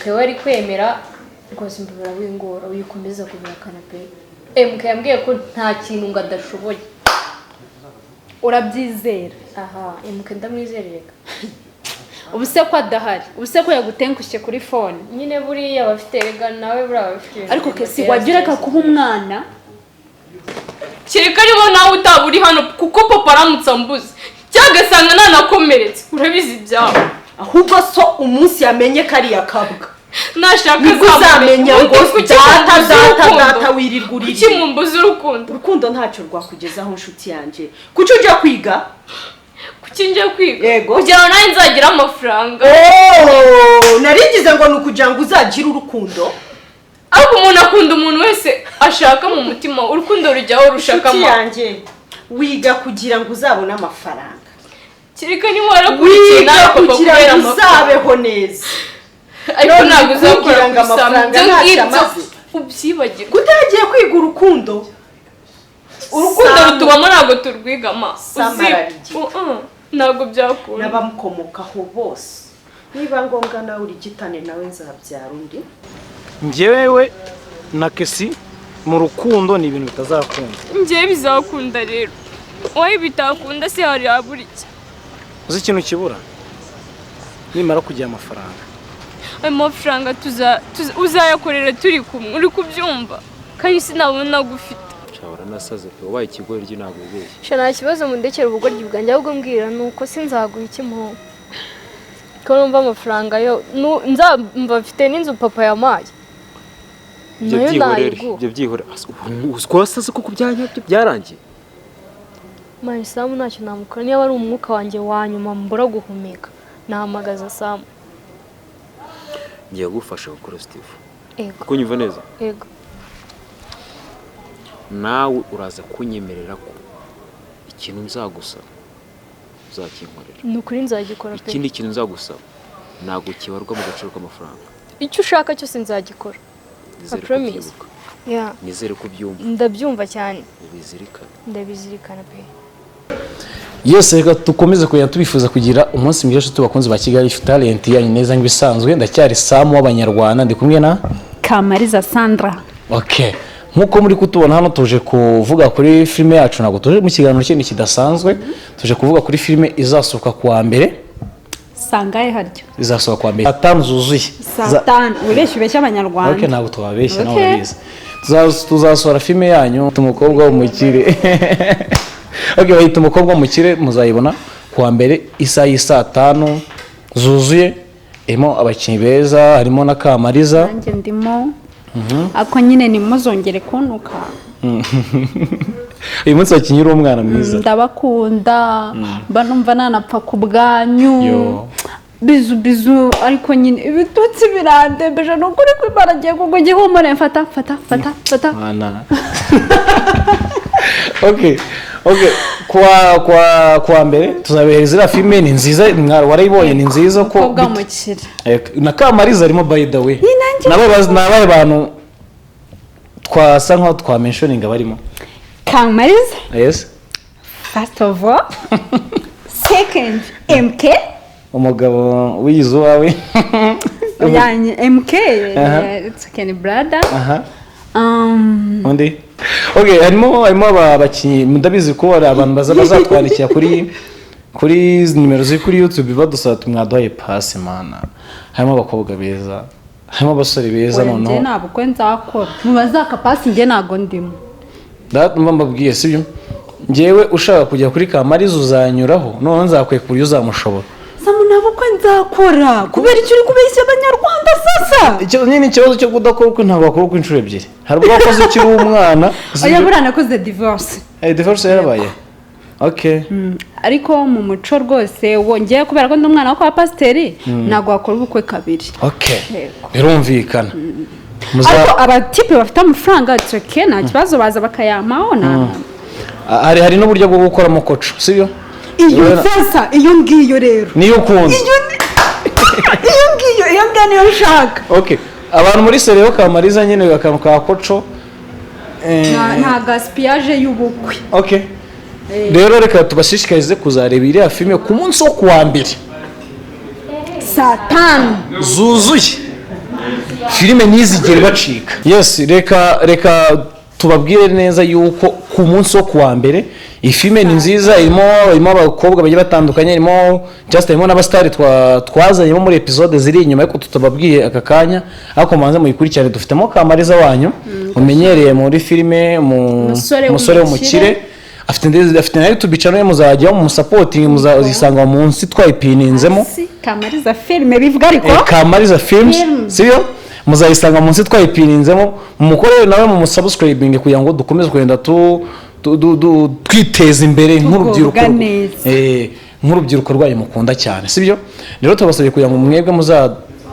MK wari kwemera rwose mbabara w'ingoro uyikomeza kubihakana pe. MK yambwiye ko nta kintu ngo adashoboye. Urabyizera? Aha, MK ndamwizerereka. Ubuse ko adahari, ubuse ko yagutengushye kuri phone. Nyine buriya bafite rega nawe buriya bafite. Ariko kesi wagireka kuba umwana. Kireka nibo nawe utaburi hano kuko papa aramutse ambuze. Cyagasanga nanakomeretse. Urabizi byawe. Ahubwo so umunsi yamenye kari yakabwa. Nashaka kuzamenya ngo data wirirgurira. Kuki mumbuze urukundo? Urukundo ntacyo rwakugezaho nshuti yanje. Kuki ujya kwiga? Kuki njye kwiga? Yego. Kugira nawe nzagira amafaranga. Narigize ngo nukugira ngo uzagira urukundo. Ariko umuntu akunda umuntu wese ashaka mu mutima. Urukundo rujyaho rushaka nshuti yanje. Wiga kugira ngo uzabone amafaranga. Kireka ni warakurikina kugira ngo uzabeho neza. Ariko ntabwo uzakora ngo amafaranga ntashamaze. Ubyibagirwa. Kutagiye kwiga urukundo. Urukundo rutubamo ntabwo turwigama. Ntabwo byakunda. N'abamukomokaho bose. Niba ngombwa nawe uri gitane nawe nzabyara undi. Njyewe na Kesi mu rukundo ni ibintu bitazakunda. Njyewe bizakunda rero. Wowe bitakunda se hari aburi iki? Uzi ikintu kibura? Nimara kugira amafaranga. Ayo mafaranga uzayakorera turi kumwe. Uri kubyumva? Kandi sinabona gufite. Cyabura nasaze pe wabaye ikigori ryo ntabwo bibeshye. Shana kibazo mundekera ubugoryi bwanjye ahubwo mbwira nuko sinzaguha ikimuho. Ko numva amafaranga yo nzamba mfite n'inzu papa yamaye. Ibyo byihore. Uskwasaze kuko byarangiye. Mani Samu ntacyo namukora niyo ari umwuka wanjye wanyuma mbura guhumeka. Nahamagaza Samu. Ngiye gufasha gukora Steve. Ego. Kuko nyumva neza? Ego. Nawe uraza kunyemerera ko ikintu nzagusaba uzakinkorera. Nukuri nzagikora pe. Ikindi kintu nzagusaba ntago kibarwa mu gaciro k'amafaranga. Icyo ushaka cyose nzagikora. I promise. Yeah. Nizere ko byumva. Ndabyumva cyane. Ubizirikana. Ndabizirikana pe. Yes, reka tukomeze kuya tubifuza kugira umunsi mwiza tubakunze ba Kigali Talent yanyu neza nk'ibisanzwe. Ndacyari Samu w'Abanyarwanda ndi kumwe na Kamaliza Sandra. Okay. Nkuko muri kutubona hano tuje kuvuga kuri filime yacu nago tuje mu kiganiro cyindi kidasanzwe tuje kuvuga kuri filime izasohoka kuwa mbere sangaye haryo izasohoka kuwa mbere 5 zuzuye 5 ubeshye Abanyarwanda. Okay, ntabwo tubabeshya nawe biza tuzasohora filime yanyu Umukobwa w'umukire. Okay, bayita Umukobwa w'umukire muzayibona kuwa mbere isa y'isa 5 zuzuye emo abakinyi beza harimo na Kamaliza nanjye ndimo. Ako nyine nimuzongere kuntuka. Uyu munsi wakinyira umwana mwiza. Ndabakunda banumva nanapfa ku bwanyu. Bizu ariko nyine ibitutsi birandembeje nukuri kwibaragiye kuko gihumure fata. Mana. Okay. Kwa mbere tuzabereza filime ni nziza warayibonye ni nziza ko Umukobwa w'umukire. Na Kamaliza arimo by the way. Nabaye abantu twasa nkaho twa mentioning barimo. Kamaliza? Yes. First of all. Second, MK. Umugabo wiyizo wawe. Yani MK, it's Kenny brother. Undi. Okay, harimo abakinyi mudabizi ko ari abantu bazatwandikira kuri nimero ziri kuri YouTube badusaba tumwaduhaye pass mana. Harimo abakobwa beza. Harimo abasore beza noneho. Nje nabukwe nzakora. Mubazaka pass nje nago ndimo. Mbabwiye sibyo. Njewe ushaka kujya kuri Kamaliza uzanyuraho none nzakwekura uzamushobora. Samu nabukwe nzakora. Kubera icyo uri kubeshya Abanyarwanda sasa. Icyo nyine ikibazo cyo kudakora uko ntabwo akora uko inshuro ebyiri. Hari ubwo wakoze ukiri umwana. Oya burana koze divorce. Divorce yarabaye. Okay. Ariko mu muco rwose wongeye kubera ko ndumwana wa kwa pasiteri nago akora ubukwe kabiri. Okay. Birumvikana. Ariko abatipe bafite amafaranga atake nta kibazo baza bakayamaona. Hari n'uburyo bwo gukora mukoco, sibyo? Iyo sasa iyo ngiyo rero. Niyo kunze. Iyo ngani ushaka. Okay. Abantu muri sereo Kamaliza nyene bakamuka koco. Nta gaspillage y'ubukwe. Okay. Rero reka tubashishikarize kuzareba iriya filime ku munsi wo kuwa mbere. Saa 5 zuzuye. filime ntizigere bacika. Yes, reka tubabwire neza yuko ku munsi wo kuwa mbere ifilime ni nziza, irimo abakobwa bagiye batandukanye, irimo n'abastari twazanyemo muri episode ziri inyuma ariko tutababwiye aka kanya, ariko manze muyikurikirane. Dufitemo Kamaliza wanyu umenyereye muri filime umusore w'umukire, afite na YouTube channel muzajya mu supporting, muzisanga munsi twayipininzemo Kamaliza filme bivuga ariko Kamaliza films siyo, muzayisanga munsi twayipininzemo, mukorere nawe mu subscribing kugira ngo dukomeze kugenda twiteza imbere nk'urubyiruko rwayo mukunda cyane, sibyo? Rero tubasabye kugira ngo mwebwe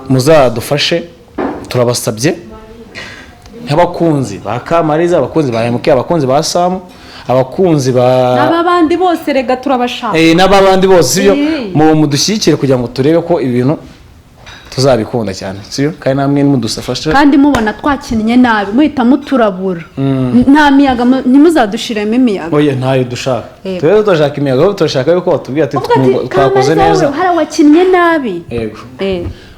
muzadufashe, turabasabye nk'abakunzi ba Kamaliza, abakunzi ba MK, abakunzi ba Sam, abakunzi ba n'abandi bose rega turabashaka n'abandi bose, sibyo? Mudushyigikire kugira ngo turebe ko ibintu tuzabikunda cyane, sibyo? Kandi namwe nimudusafashe, kandi mubona twakinnye nabi muhita muturabura, nta miyaga ntimuzadushiremo imiyaga. Oya, ntayo dushaka. Twese turashaka imiyaga, ahubwo turashaka yuko batubwira ati twakoze neza, hari wakinnye nabi. Yego.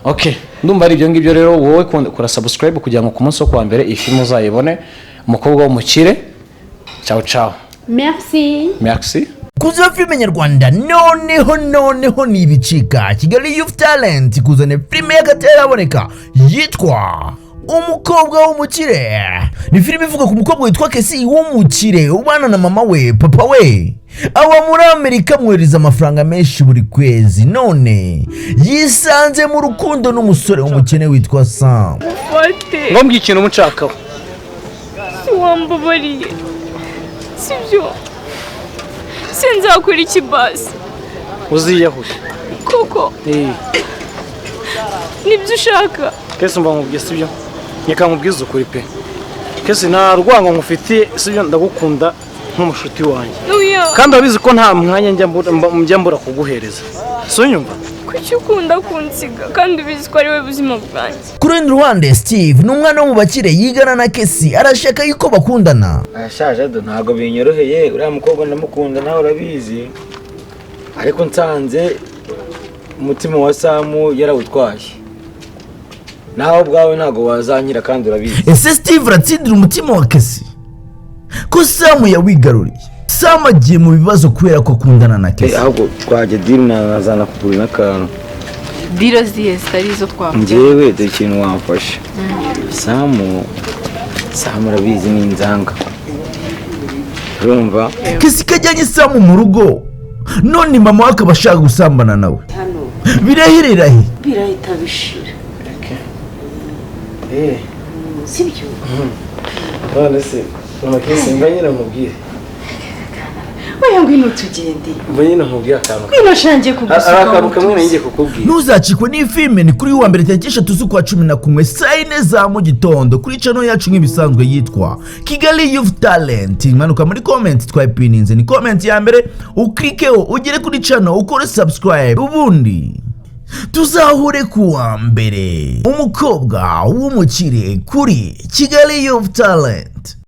Okay, ndumva ari ibyo ngibyo. Rero wowe kora subscribe kugira ngo ku munsi wo kuwa mbere ifilime uzayibone, Umukobwa w'umukire. Ciao ciao. Merci. Kuza filime nyarwanda noneho ni ibicika. Kigali Youth Talent kuzana filime y'akataraboneka yitwa Umukobwa w'umukire. Ni filime ivuga ku mukobwa witwa Kesi w'umukire ubana na mama we papa we, aba muri Amerika amwohereza amafaranga menshi buri kwezi, none yisanze mu rukundo n'umusore w'umukene witwa Sam. Ngombwa ikintu mucakaho wambabariye sibyo, sinzakora iki basi uziyahuye koko nibyo ushaka. Kesi mba nkubwiye, sibyo? Nyeka nkubwize ukuri pe. Kesi nta rwango nkufitiye, sibyo? Ndagukunda nk'umushuti wanjye, kandi abizi ko nta mwanya njya mbura kuguhereza, so nyumva kuki ukunda kunsiga kandi ubizi ko ari we buzima bwanjye. Ku rundi ruhande Steve ni umwana wo mu bakire yigana na Kesi, arashaka yuko bakundana. Ashaje ntago binyoroheye, uriya mukobwa ndamukunda nawe urabizi, ariko nsanze umutima wa Samu yarawutwaye, nawe ubwawe ntago wazankira kandi urabizi. Ese Steve aratsindira umutima wa Kesi ko Samu yawigaruriye? Samu agiye mu bibazo kubera ko akundana na Kesi. Ahubwo twajya diri nazana kugura n'akantu. Diro ziyesi arizo twavuga. Njyewe dore ikintu wamfasha. Samu urabizi ni inzanga, urumva? Kesi kajyanye Samu mu rugo, none mama we akaba ashaka gusambana nawe. Birahirira birahita bishira. Sibyo? none se Kesi mba nyine mubwire, Oya ngwino tugende. mba nyine mubwire akantu Ngwino shangiye kugusuka. akantu kamwe ngiye kukubwira. Ntuzacikwe n'ifilme, ni kuri wa mbere tariki 3 z'ukwa 11 saa 4 za mu gitondo kuri channel yacu nk'ibisanzwe yitwa Kigali Youth Talent. Manuka muri comment twayipininze, ni comment ya mbere uklikeho ugere kuri channel ukore subscribe, ubundi tuzahure kuwa mbere. Umukobwa w'umukire kuri Kigali Youth Talent.